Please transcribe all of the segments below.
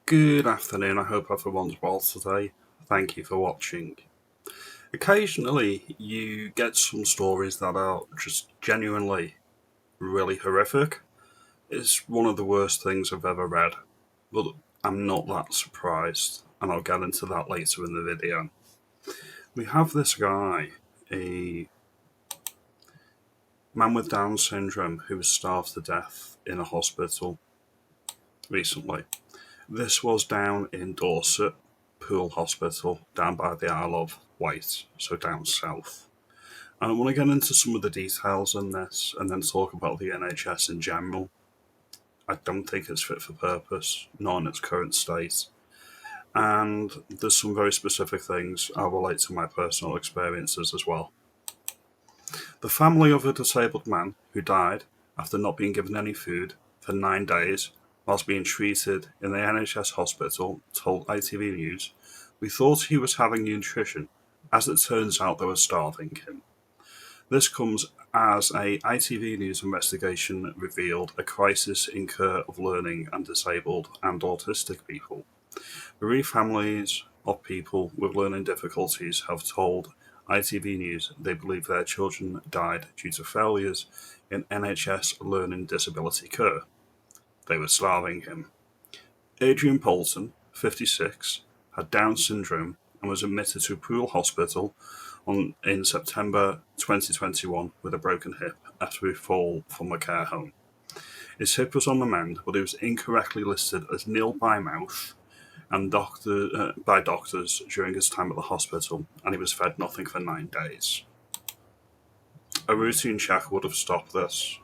Good afternoon, I hope everyone's well today. Thank you for watching. Occasionally, you get some stories that are just genuinely really horrific. It's one of the worst things I've ever read, but I'm not that surprised, and I'll get into that later in the video. We have this guy, a man with Down syndrome who was starved to death in a hospital recently. This was down in Dorset, Poole Hospital, down by the Isle of Wight, so down south. And I want to get into some of the details in this and then talk about the NHS in general. I don't think it's fit for purpose, not in its current state. And there's some very specific things I'll relate to my personal experiences as well. The family of a disabled man who died after not being given any food for 9 days whilst being treated in the NHS hospital told ITV News, "We thought he was having nutrition. As it turns out, they were starving him." This comes as a ITV News investigation revealed a crisis in care of learning and disabled and autistic people. Bereaved families of people with learning difficulties have told ITV News they believe their children died due to failures in NHS learning disability care. They were starving him. Adrian Poulton, 56, had Down syndrome and was admitted to Poole Hospital in September 2021 with a broken hip after a fall from a care home. His hip was on the mend, but he was incorrectly listed as nil by mouth and by doctors during his time at the hospital, and he was fed nothing for 9 days. A routine check would have stopped this.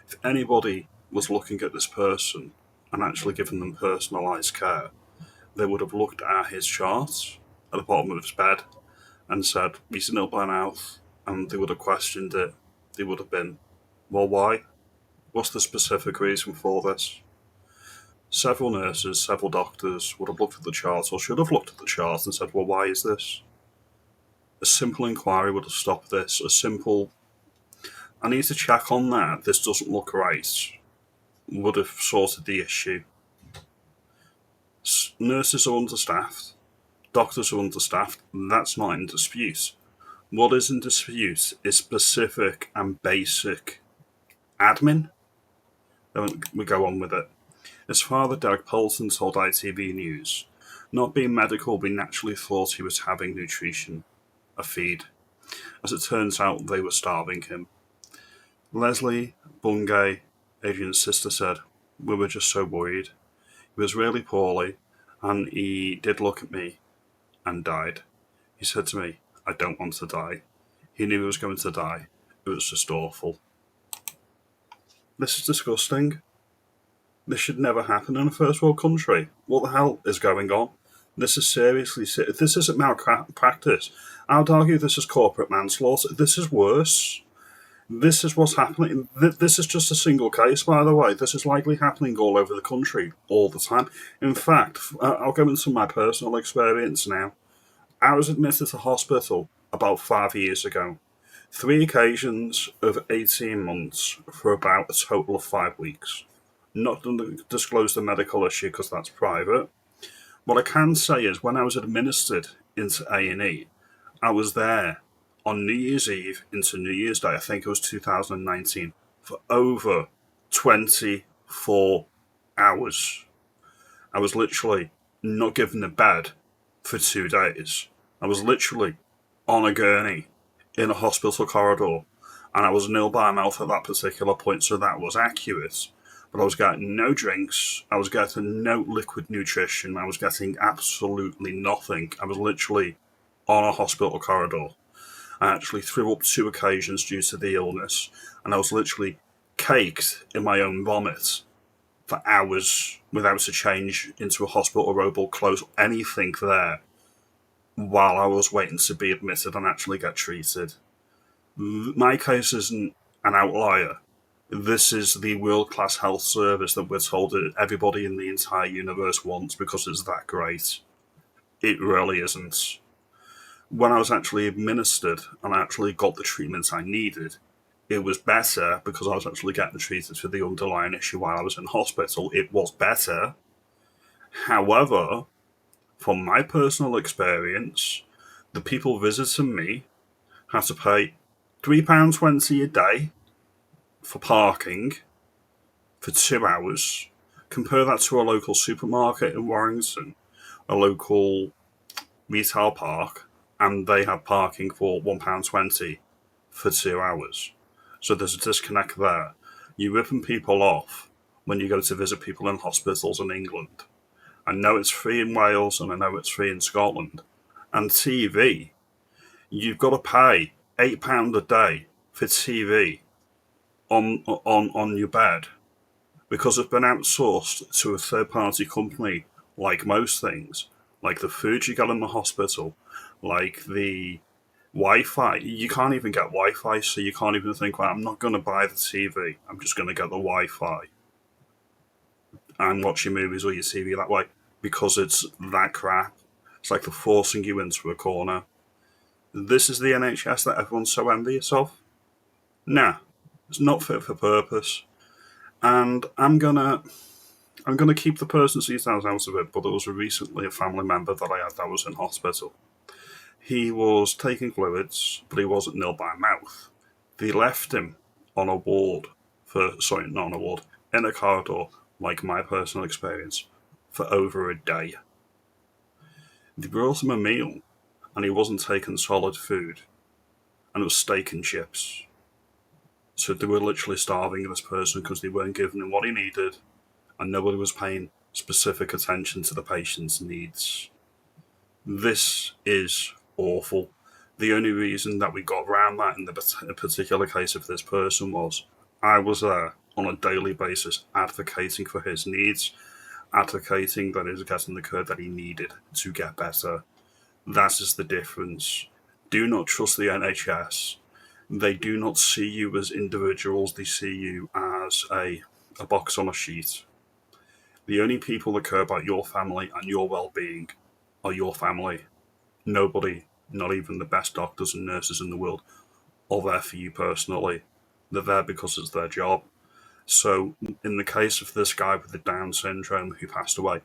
If anybody was looking at this person and actually giving them personalised care, they would have looked at his charts at the bottom of his bed and said, "He's nil by mouth," and they would have questioned it. They would have been, "Well, why? What's the specific reason for this?" Several nurses, several doctors would have looked at the charts, or should have looked at the charts and said, "Well, why is this?" A simple inquiry would have stopped this. A simple, "I need to check on that, this doesn't look right," would have sorted the issue. Nurses are understaffed, doctors are understaffed, that's not in dispute. What is in dispute is specific and basic admin. Then we go on with it. His father, Derek Poulton, told ITV News, "Not being medical, we naturally thought he was having nutrition, a feed. As it turns out, they were starving him." Leslie Bungay, Adrian's sister, said, "We were just so worried. He was really poorly, and he did look at me and died. He said to me, 'I don't want to die.' He knew he was going to die. It was just awful." This is disgusting. This should never happen in a first world country. What the hell is going on? This is seriously, this isn't malpractice. I would argue this is corporate manslaughter. This is worse. This is what's happening. This is just a single case, by the way. This is likely happening all over the country all the time. In fact, I'll go into my personal experience now. I was admitted to hospital about 5 years ago. 3 occasions of 18 months for about a total of 5 weeks. Not going to disclose the medical issue because that's private. What I can say is when I was administered into A&E, I was there on New Year's Eve into New Year's Day, I think it was 2019, for over 24 hours. I was literally not given a bed for 2 days. I was literally on a gurney in a hospital corridor, and I was nil by mouth at that particular point, so that was accurate. But I was getting no drinks, I was getting no liquid nutrition, I was getting absolutely nothing. I was literally on a hospital corridor. I actually threw up 2 occasions due to the illness, and I was literally caked in my own vomit for hours without a change into a hospital robe or clothes, anything there, while I was waiting to be admitted and actually get treated. My case isn't an outlier. This is the world-class health service that we're told that everybody in the entire universe wants because it's that great. It really isn't. When I was actually administered and I actually got the treatment I needed, it was better because I was actually getting treated for the underlying issue while I was in hospital. It was better. However, from my personal experience, the people visiting me have to pay £3.20 a day for parking for 2 hours. Compare that to a local supermarket in Warrington, a local retail park, and they have parking for £1.20 for 2 hours. So there's a disconnect there. You're ripping people off when you go to visit people in hospitals in England. I know it's free in Wales and I know it's free in Scotland. And TV, you've got to pay £8 a day for TV on your bed because it's been outsourced to a third party company, like most things, like the food you get in the hospital, like the Wi-Fi. You can't even get Wi-Fi, so you can't even think, well, I'm not going to buy the TV. I'm just going to get the Wi-Fi and watch your movies or your TV that way because it's that crap. It's like they're forcing you into a corner. This is the NHS that everyone's so envious of? Nah, it's not fit for purpose. And I'm gonna keep the person's details out of it, but there was recently a family member that I had that was in hospital. He was taking fluids, but he wasn't nil by mouth. They left him on a ward not on a ward, in a corridor, like my personal experience, for over a day. They brought him a meal, and he wasn't taking solid food, and it was steak and chips. So they were literally starving this person because they weren't giving him what he needed, and nobody was paying specific attention to the patient's needs. This is awful. The only reason that we got around that in the particular case of this person was I was there on a daily basis advocating for his needs, advocating that he was getting the care that he needed to get better. That is the difference. Do not trust the NHS. They do not see you as individuals, they see you as a box on a sheet. The only people that care about your family and your well-being are your family. Nobody, not even the best doctors and nurses in the world, are there for you personally. They're there because it's their job. So, in the case of this guy with the Down syndrome who passed away,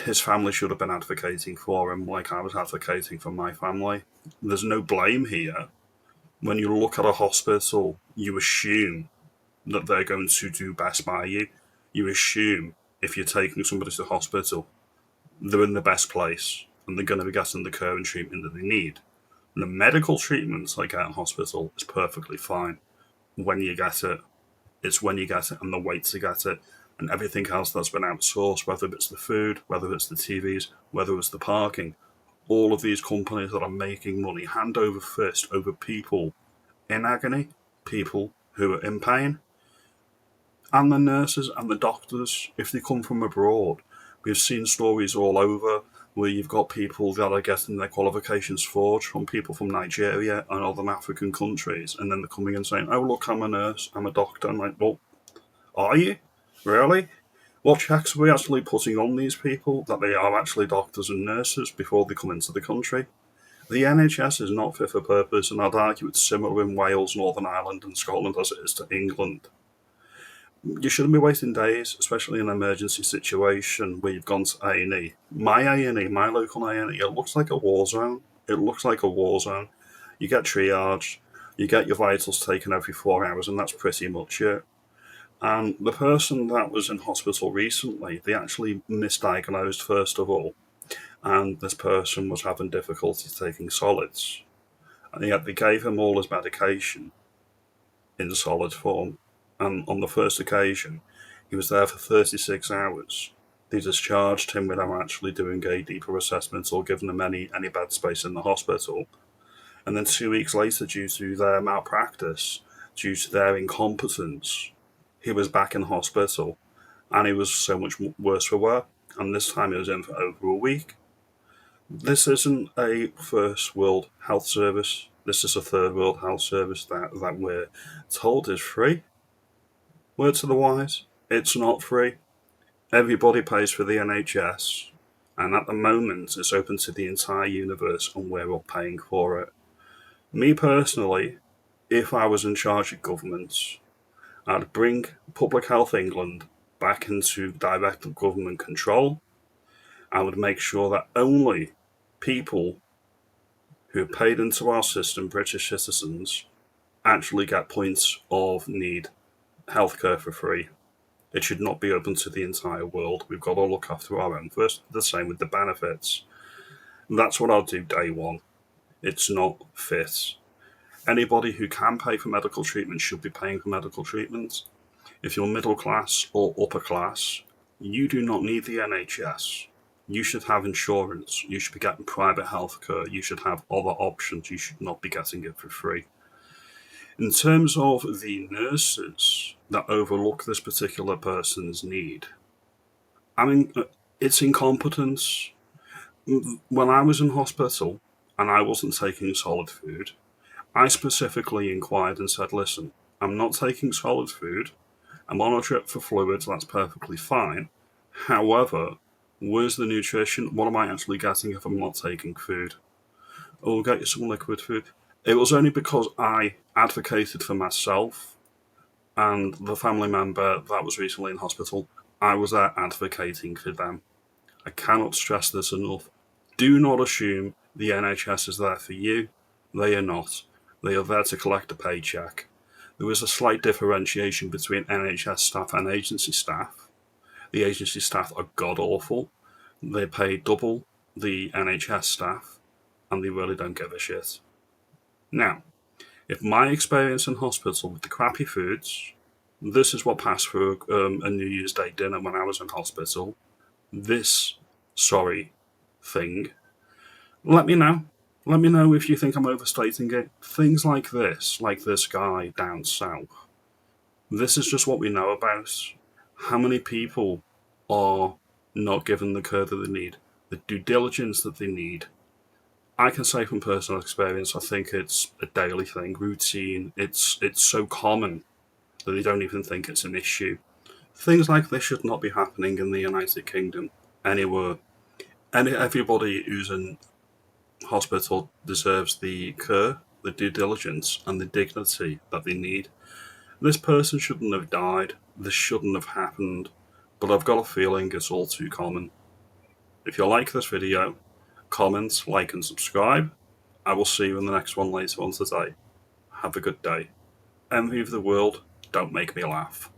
his family should have been advocating for him like I was advocating for my family. There's no blame here. When you look at a hospital, you assume that they're going to do best by you. You assume if you're taking somebody to the hospital, they're in the best place and they're going to be getting the care and treatment that they need. And the medical treatment they get in hospital is perfectly fine when you get it. It's when you get it and the wait to get it and everything else that's been outsourced, whether it's the food, whether it's the TVs, whether it's the parking. All of these companies that are making money hand over fist over people in agony, people who are in pain, and the nurses and the doctors, if they come from abroad. We've seen stories all over where you've got people that are getting their qualifications forged from people from Nigeria and other African countries, and then they're coming and saying, oh, look, I'm a nurse, I'm a doctor. I'm like, well, are you? Really? What checks are we actually putting on these people that they are actually doctors and nurses before they come into the country? The NHS is not fit for purpose, and I'd argue it's similar in Wales, Northern Ireland and Scotland as it is to England. You shouldn't be waiting days, especially in an emergency situation where you've gone to A&E. My A&E, my local A&E, it looks like a war zone. It looks like a war zone. You get triage, you get your vitals taken every 4 hours, and that's pretty much it. And the person that was in hospital recently, they actually misdiagnosed first of all, and this person was having difficulty taking solids. And yet they gave him all his medication in solid form. And on the first occasion, he was there for 36 hours. They discharged him without actually doing a deeper assessment or giving him any bed space in the hospital. And then 2 weeks later, due to their malpractice, due to their incompetence, he was back in hospital. And he was so much worse for wear. And this time he was in for over a week. This isn't a first world health service. This is a third world health service that we're told is free. Word to the wise, it's not free. Everybody pays for the NHS, and at the moment it's open to the entire universe and we're all paying for it. Me personally, if I was in charge of government, I'd bring Public Health England back into direct government control. I would make sure that only people who are paid into our system, British citizens, actually get points of need healthcare for free. It should not be open to the entire world. We've got to look after our own first. The same with the benefits. And that's what I'll do day one. It's not fit. Anybody who can pay for medical treatment should be paying for medical treatment. If you're middle class or upper class, you do not need the NHS. You should have insurance. You should be getting private healthcare. You should have other options. You should not be getting it for free. In terms of the nurses that overlook this particular person's need, I mean, it's incompetence. When I was in hospital and I wasn't taking solid food, I specifically inquired and said, listen, I'm not taking solid food. I'm on a trip for fluids, that's perfectly fine. However, where's the nutrition? What am I actually getting if I'm not taking food? Oh, we'll get you some liquid food. It was only because I advocated for myself and the family member that was recently in hospital. I was there advocating for them. I cannot stress this enough. Do not assume the NHS is there for you. They are not. They are there to collect a paycheck. There is a slight differentiation between NHS staff and agency staff. The agency staff are god-awful. They pay double the NHS staff, and they really don't give a shit. Now, if my experience in hospital with the crappy foods, this is what passed through a New Year's Day dinner when I was in hospital, this sorry thing, let me know. Let me know if you think I'm overstating it. Things like this guy down south, this is just what we know about. How many people are not given the care that they need, the due diligence that they need? I can say from personal experience, I think it's a daily thing, routine. It's so common that they don't even think it's an issue. Things like this should not be happening in the United Kingdom anywhere. And everybody who's in hospital deserves the care, the due diligence, and the dignity that they need. This person shouldn't have died. This shouldn't have happened. But I've got a feeling it's all too common. If you like this video, comment, like, and subscribe. I will see you in the next one later on today. Have a good day. Envy of the world, don't make me laugh.